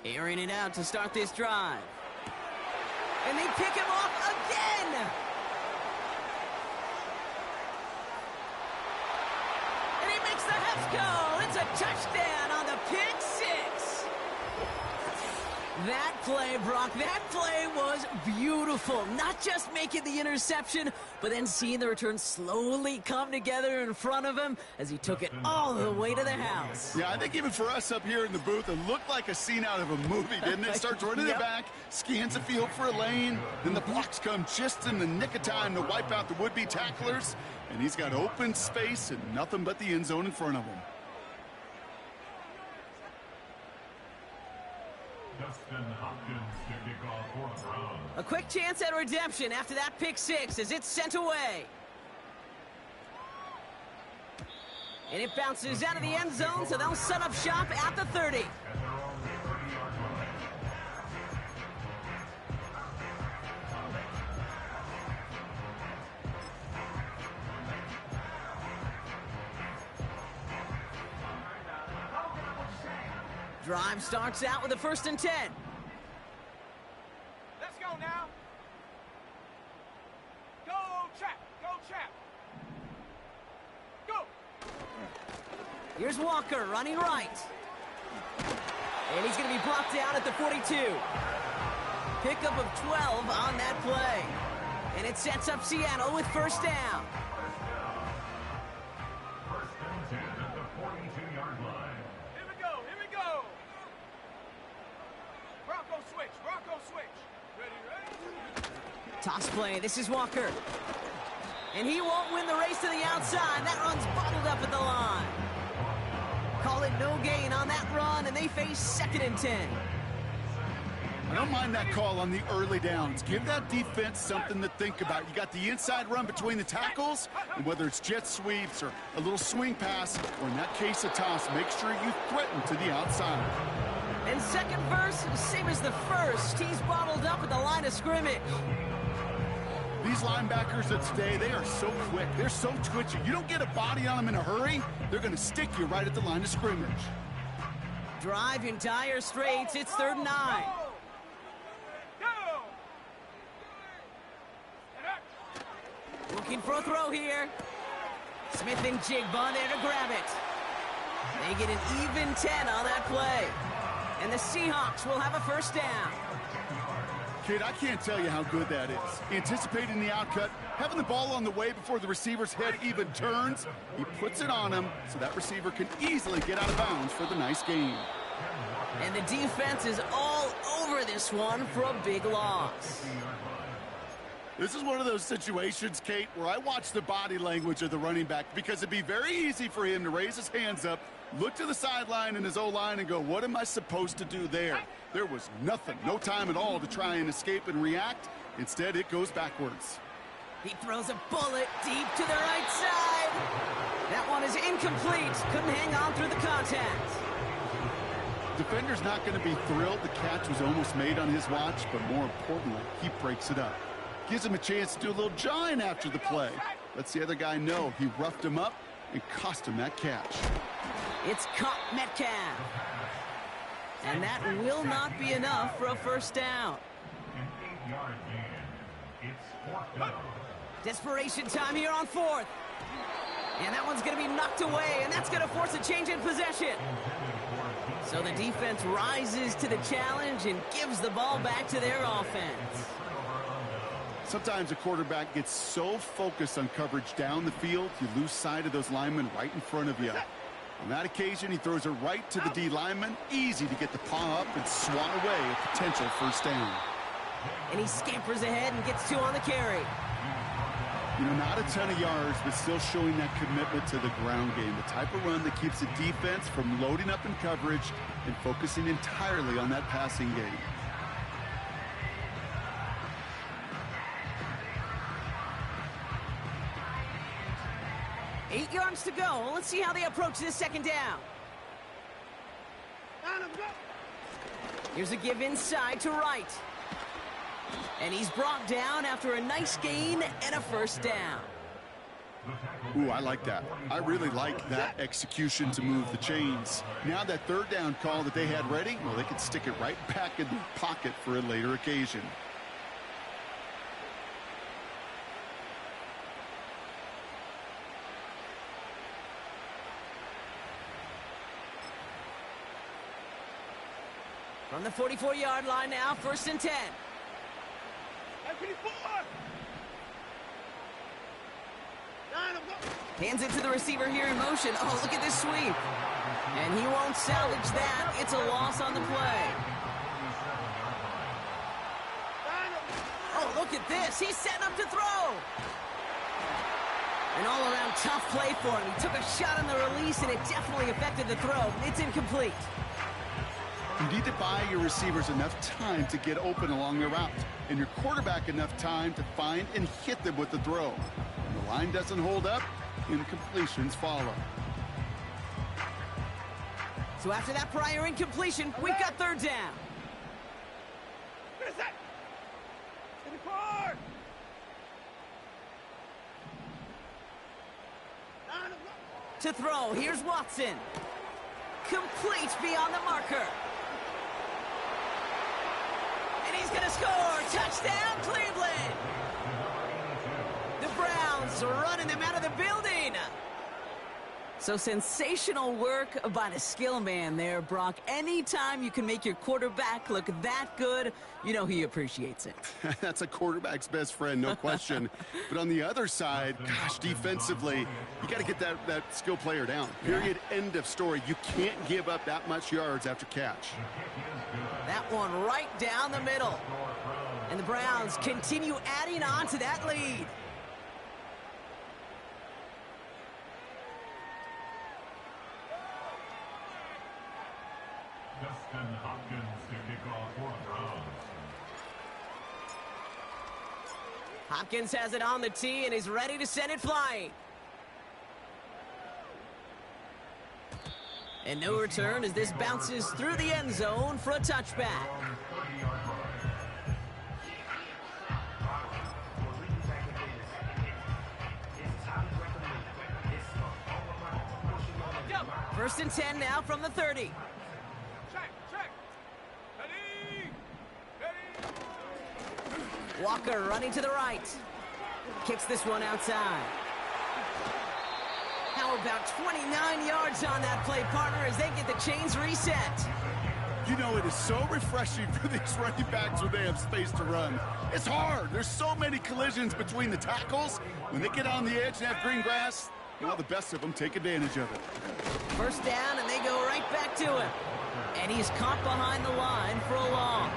Airing it out to start this drive. And they pick him off again! And he makes the Hefs go! It's a touchdown on the pick six! That play, Brock, that play was beautiful. Not just making the interception, but then seeing the return slowly come together in front of him as he took it all the way to the house. Yeah, I think even for us up here in the booth, it looked like a scene out of a movie, didn't it? Starts running it back, scans the field for a lane, then the blocks come just in the nick of time to wipe out the would-be tacklers, and he's got open space and nothing but the end zone in front of him. To kick off for the Browns. A quick chance at redemption after that pick six as it's sent away. And it bounces out of the end zone, so they'll set up shop at the 30. At their own 30-yard line. Drive starts out with a 1st and 10. Let's go now. Go, Chap. Go, Chap. Go. Here's Walker running right. And he's going to be brought down at the 42. Pickup of 12 on that play. And it sets up Seattle with 1st down. 1st and 10 at the 42-yard line. Here we go. Here we go. Bronco switch. Bronco switch. Ready? Toss play. This is Walker. And he won't win the race to the outside. That run's bottled up at the line. Call it no gain on that run, and they face 2nd and 10. I don't mind that call on the early downs. Give that defense something to think about. You got the inside run between the tackles, and whether it's jet sweeps or a little swing pass, or in that case a toss, make sure you threaten to the outside. And second verse, same as the first. He's bottled up at the line of scrimmage. These linebackers of today, they are so quick. They're so twitchy. You don't get a body on them in a hurry, they're going to stick you right at the line of scrimmage. Drive in dire straits. It's 3rd and 9. Go. Looking for a throw here. Smith and Jigba there to grab it. They get an even 10 on that play. And the Seahawks will have a 1st down. Kid, I can't tell you how good that is. Anticipating the outcut, having the ball on the way before the receiver's head even turns, he puts it on him so that receiver can easily get out of bounds for the nice gain. And the defense is all over this one for a big loss. This is one of those situations, Kate, where I watch the body language of the running back because it'd be very easy for him to raise his hands up, look to the sideline in his O-line and go, what am I supposed to do there? There was nothing, no time at all to try and escape and react. Instead, it goes backwards. He throws a bullet deep to the right side. That one is incomplete. Couldn't hang on through the contact. Defender's not going to be thrilled the catch was almost made on his watch, but more importantly, he breaks it up. Gives him a chance to do a little jawing after the play. Lets the other guy know he roughed him up and cost him that catch. It's caught Metcalf. And that will not be enough for a 1st down. An 8-yard gain. It's 4th down. Desperation time here on 4th. And that one's going to be knocked away, and that's going to force a change in possession. So the defense rises to the challenge and gives the ball back to their offense. Sometimes a quarterback gets so focused on coverage down the field, you lose sight of those linemen right in front of you. On that occasion, he throws it right to the D lineman. Easy to get the paw up and swat away a potential first down. And he scampers ahead and gets 2 on the carry. You know, not a ton of yards, but still showing that commitment to the ground game. The type of run that keeps the defense from loading up in coverage and focusing entirely on that passing game. Eight yards to go. Let's see how they approach this second down. Here's a give inside to Wright. And he's brought down after a nice gain and a first down. Ooh, I like that. I really like that execution to move the chains. Now that third down call that they had ready, well, they could stick it right back in the pocket for a later occasion. From the 44-yard line now, 1st and 10. Hands it to the receiver here in motion. Oh, look at this sweep. And he won't salvage that. It's a loss on the play. Oh, look at this. He's setting up to throw. An all-around tough play for him. He took a shot on the release, and it definitely affected the throw. It's incomplete. You need to buy your receivers enough time to get open along their route, and your quarterback enough time to find and hit them with the throw. When the line doesn't hold up, incompletions follow. So after that prior incompletion, we've got third down. To throw, here's Watson. Complete beyond the marker. And he's gonna score. Touchdown, Cleveland. The Browns running them out of the building. So sensational work by the skill man there, Brock. Anytime you can make your quarterback look that good, you know he appreciates it. That's a quarterback's best friend, no question. But on the other side, gosh, defensively, you got to get that skill player down. Period, end of story. You can't give up that much yards after catch. That one right down the middle. And the Browns continue adding on to that lead. Hopkins to kick off for the Browns. Hopkins has it on the tee and is ready to send it flying. And no return as this bounces through the end zone for a touchback. First and 10 now from the 30. Walker running to the right. Kicks this one outside. How about 29 yards on that play, partner, as they get the chains reset? You know, it is so refreshing for these running backs when they have space to run. It's hard. There's so many collisions between the tackles. When they get on the edge and have green grass, you know, the best of them take advantage of it. First down, and they go right back to him. And he's caught behind the line for a loss.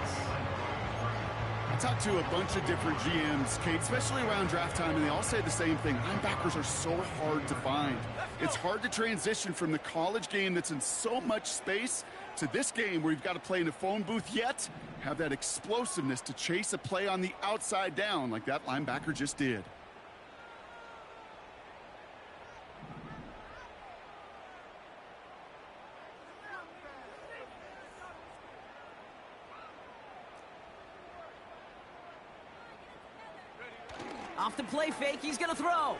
I talked to a bunch of different GMs, Kate, especially around draft time, and they all say the same thing. Linebackers are so hard to find. It's hard to transition from the college game that's in so much space to this game where you've got to play in a phone booth, yet have that explosiveness to chase a play on the outside down like that linebacker just did. Off the play fake, he's going to throw.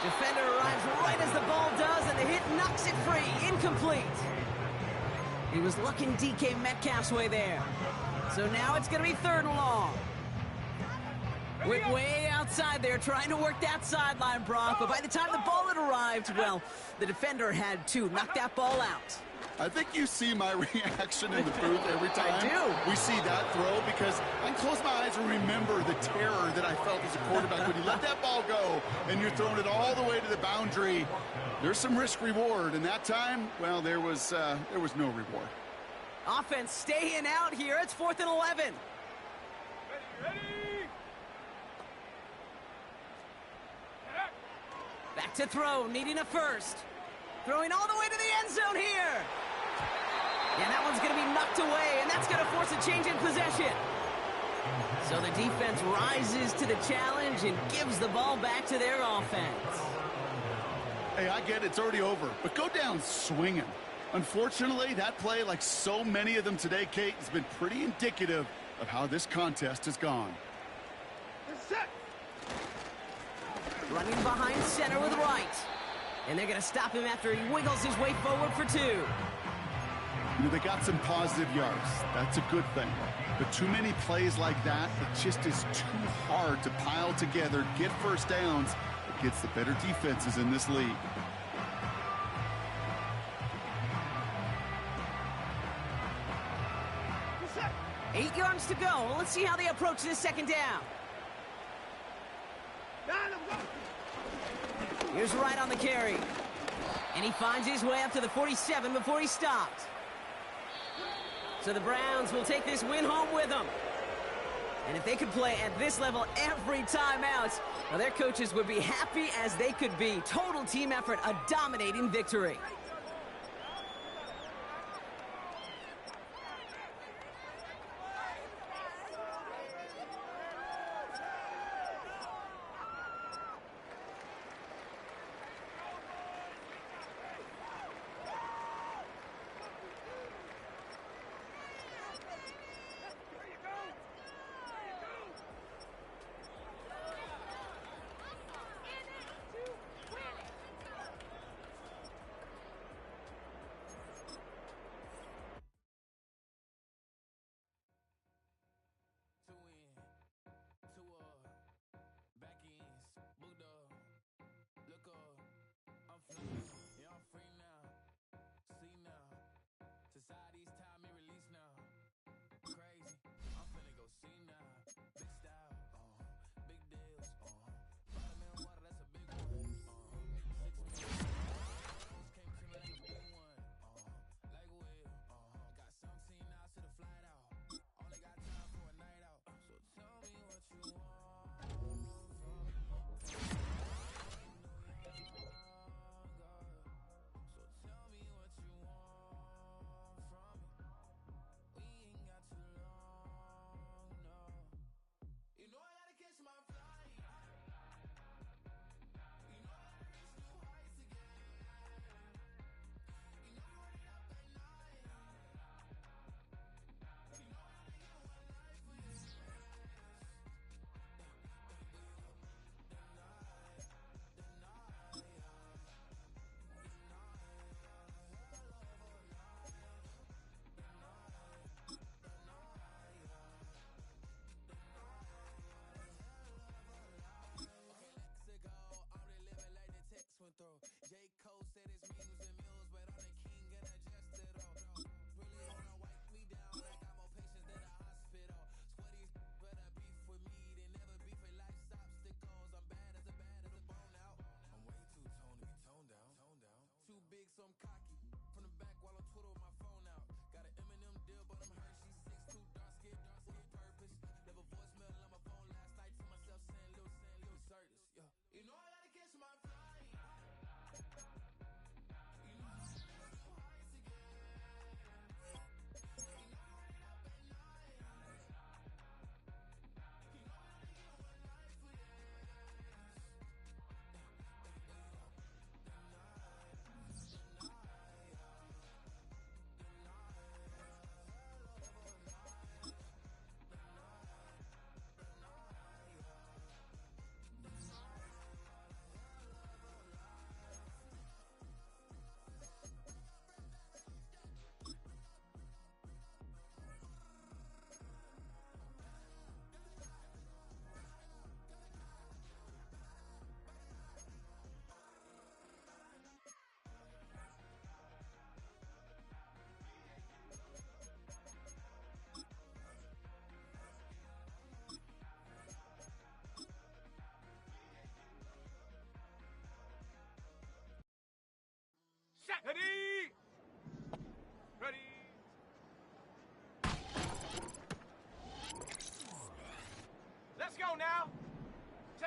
Defender arrives right as the ball does, and the hit knocks it free. Incomplete. He was looking DK Metcalf's way there. So now it's going to be third and long. Went way outside there, trying to work that sideline, Brock. But by the time the ball had arrived, well, the defender had to knock that ball out. I think you see my reaction in the booth every time I do. we see that throw, because I close my eyes and remember the terror that I felt as a quarterback when you let that ball go and you're throwing it all the way to the boundary. There's some risk reward, and that time, well, there was no reward. Offense staying out here. It's 4th and 11. Ready? Back to throw, needing a first. Throwing all the way to the end zone here. And that one's going to be knocked away, and that's going to force a change in possession. So the defense rises to the challenge and gives the ball back to their offense. Hey, I get it, it's already over, but go down swinging. Unfortunately, that play, like so many of them today, Kate, has been pretty indicative of how this contest has gone. Set. Running behind center with right. And they're going to stop him after he wiggles his way forward for 2. You know, they got some positive yards. That's a good thing. But too many plays like that, it just is too hard to pile together, get first downs against the better defenses in this league. Set. 8 yards to go. Let's see how they approach this second down. Down and go. Here's right on the carry. And he finds his way up to the 47 before he stopped. So the Browns will take this win home with them. And if they could play at this level every time out, well, their coaches would be happy as they could be. Total team effort, a dominating victory.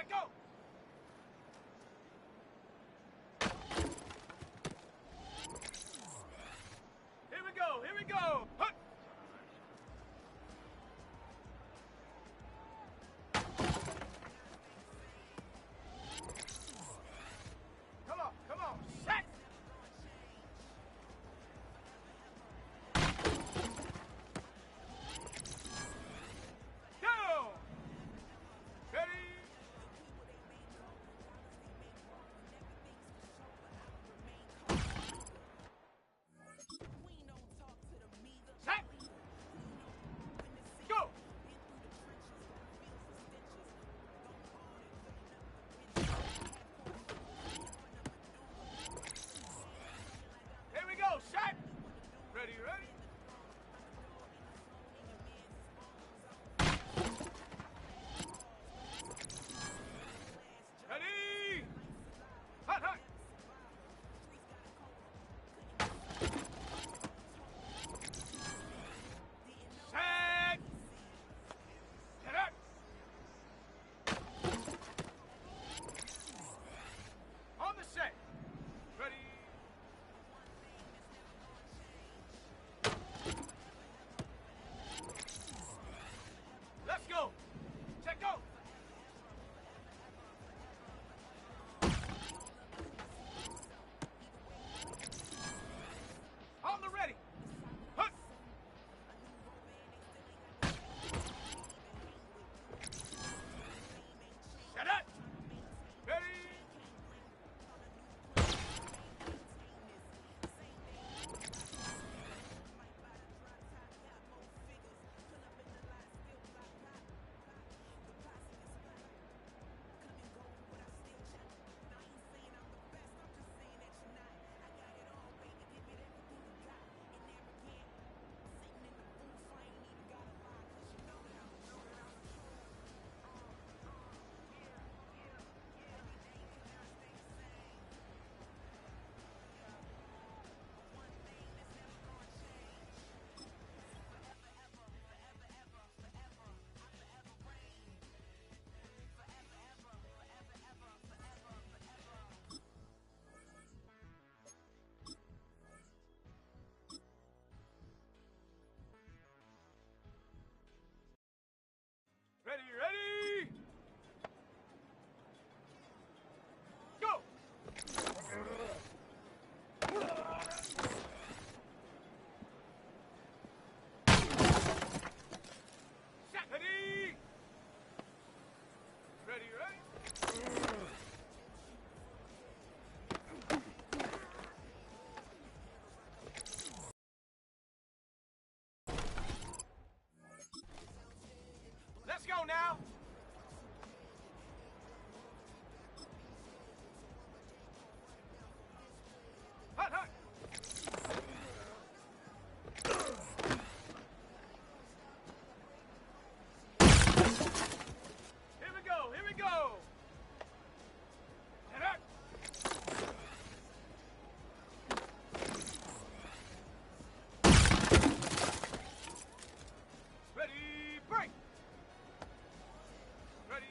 Set, go! Here we go, here we go! Hut! Come on, set! Down! Ready? Set! Go! Here we go, shot! Ready, ready? Ready! Hot, hot! Set! Get up! On the set! Ready? Let's go! Check, go! On the ready! Hut! Set up! Ready! Ready, ready! Go! Set, ready! Ready, ready? Let's go now! Hut, hut! Here we go, here we go! Get up! Ready, break! Ready?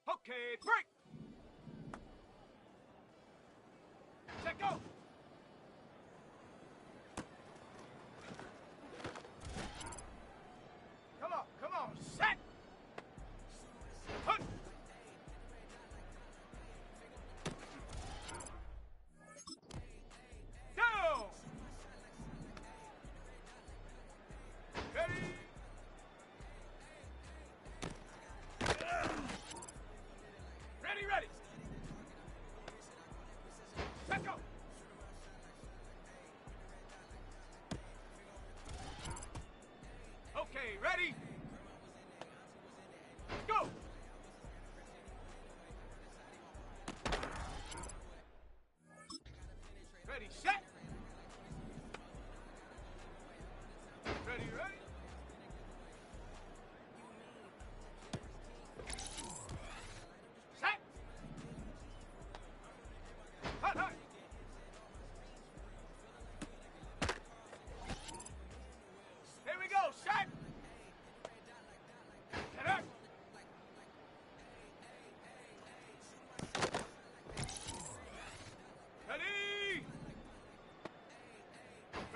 Okay, break! Set, go! Come on, set! Hut! Down! Ready? Ready?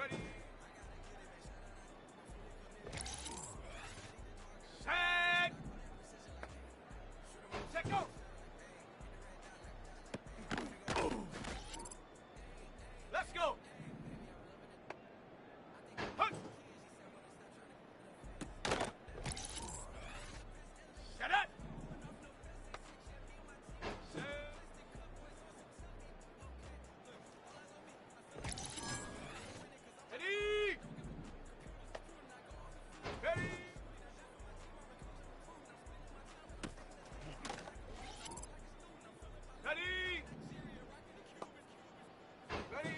Ready. Set. Set, go. Let's go. Hunt. Set it. Set. Ready. Ready. Ready. Ready.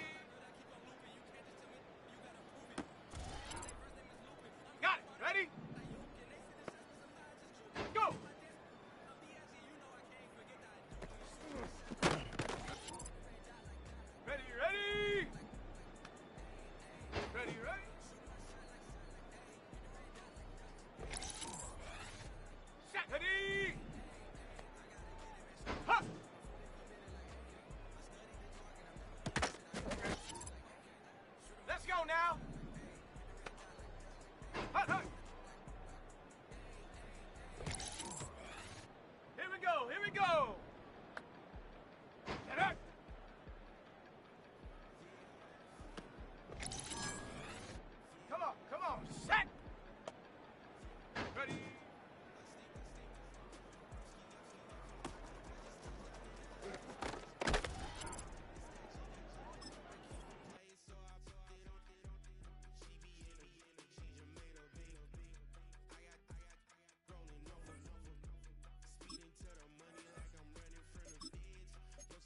Got it. Ready. Go. Ready, ready. Ready, ready. Set. Ready. Ha. Let's go now. Hut, hut. Here we go, here we go. Set up. Come on, set. Ready. I was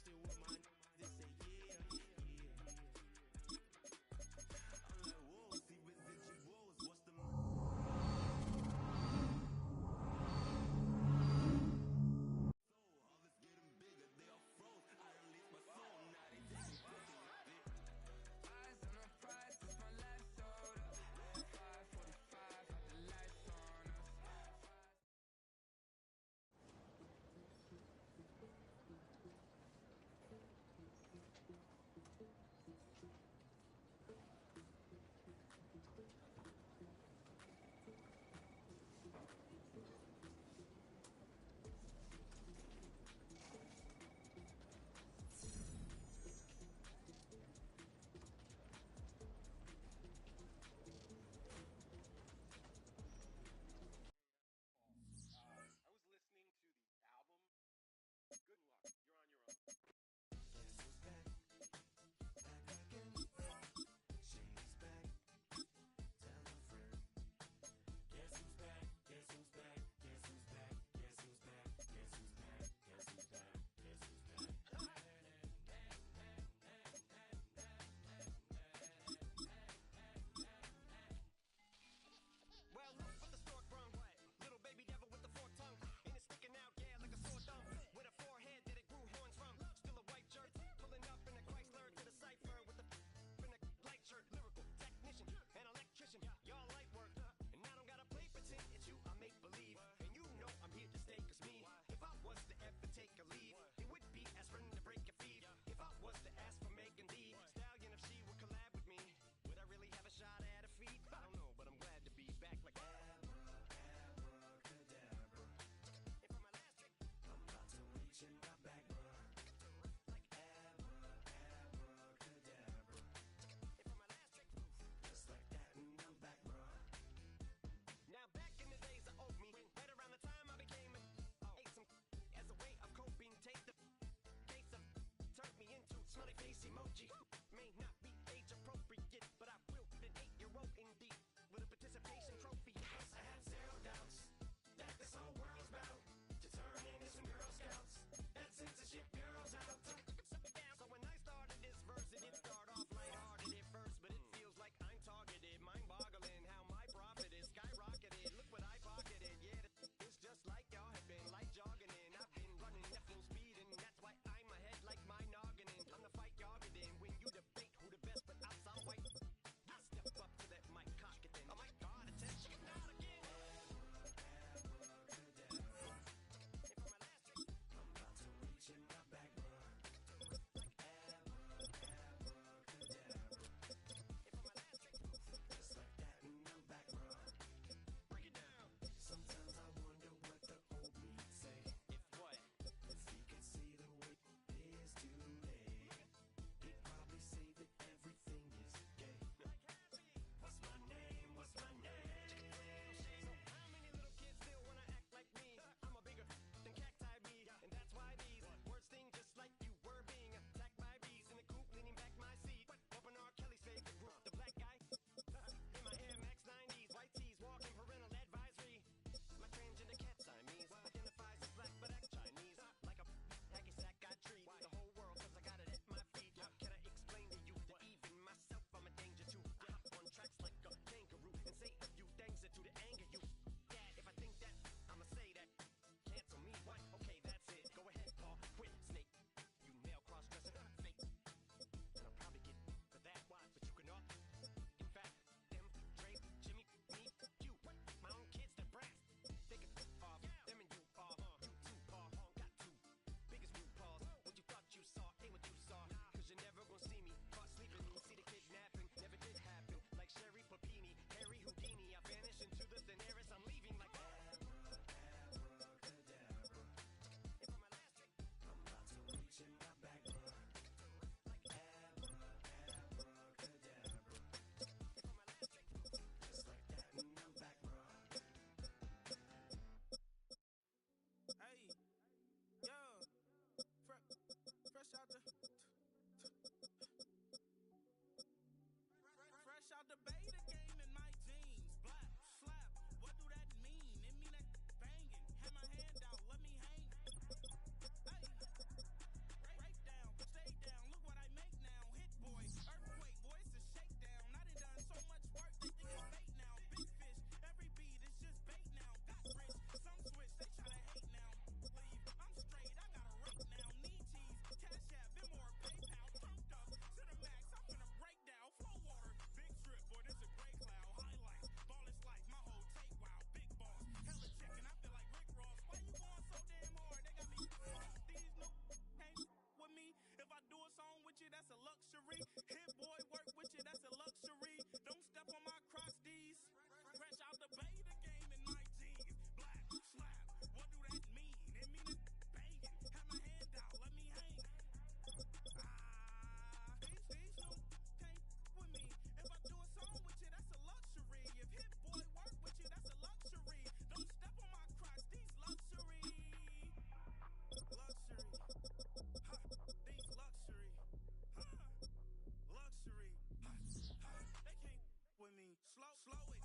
listening to the album. Good luck. You're on your own. Well, look what the stork brung. Little baby devil with the forked tongue. And it's sticking out, yeah, like a sore thumb. With a forehead that it grew horns from. Still a white shirt. Pulling up in a Chrysler to the cipher with a in a light shirt. Lyrical technician, an electrician. Y'all light work. And I don't gotta play pretend. It's you, I make believe. And you know I'm here to stay, cause me, if I was to ever take a lead, it would be aspirin to break your feet. If I was to ask for Megan D Stallion, if she would collab with me, would I really have a shot at her feet? I don't know, but I'm glad to be back like abracadabra. And for my last trick, I'm about to reach in my back, bruh. Like abracadabra. And for my last trick, just like that, and I'm back, bruh. Now back in the days of old me, right around the time I became ate some as a way of coping. Take the case of turned me into smiley face emoji. May not be age appropriate, but I will put an 8-year-old indeed with a participation trophy. Yes, I have zero doubts that this whole world's about to turn into some Girl Scouts. That censorship bureau's out. So when I started this verse, it did start off lighthearted at first, but it feels like I'm targeted, mind-boggling how my profit is skyrocketed. Look what I pocketed, yeah, it's just like y'all have been like jogging in. I've been running at full speed, and that's why I'm ahead like my noggin. I'm the fight y'all get in when out the beta game in my jeans. Black, slap, what do that mean? It mean that banging. Have my hand out, let me hang. Hey, break down, stay down, look what I make now. Hit boy, earthquake, boy, it's a shakedown. I done so much work, they think it's bait now. Big fish, every beat is just bait now. Got rich, some switch, they try to hate now. Leave, I'm straight, I got a rate now. Need cheese, cash app, been more PayPal. Turned up to the max, I'm gonna break down. Flow water, big trip, boy, this a gray cloud. Highlights, ball is life, my whole take, wow. Big boss, hella chicken, I feel like Rick Ross. Why you going so damn hard? They got me these new can't with me. If I do a song with you, that's a luxury. Hit boy, work with you, that's a luxury. Don't step on my Crocs, these. Fresh out the beta game in my jeans. Black, slap, what do that mean? It mean it banging. Have my hand out, let me hang. These new can't with me. If I do a song with you, that's a luxury. If hit boy work with you, that's a luxury. Don't step on my Crocs, these luxury. Luxury. Ha, these luxury. Ha, luxury. Ha, ha, they can't with me. Slow it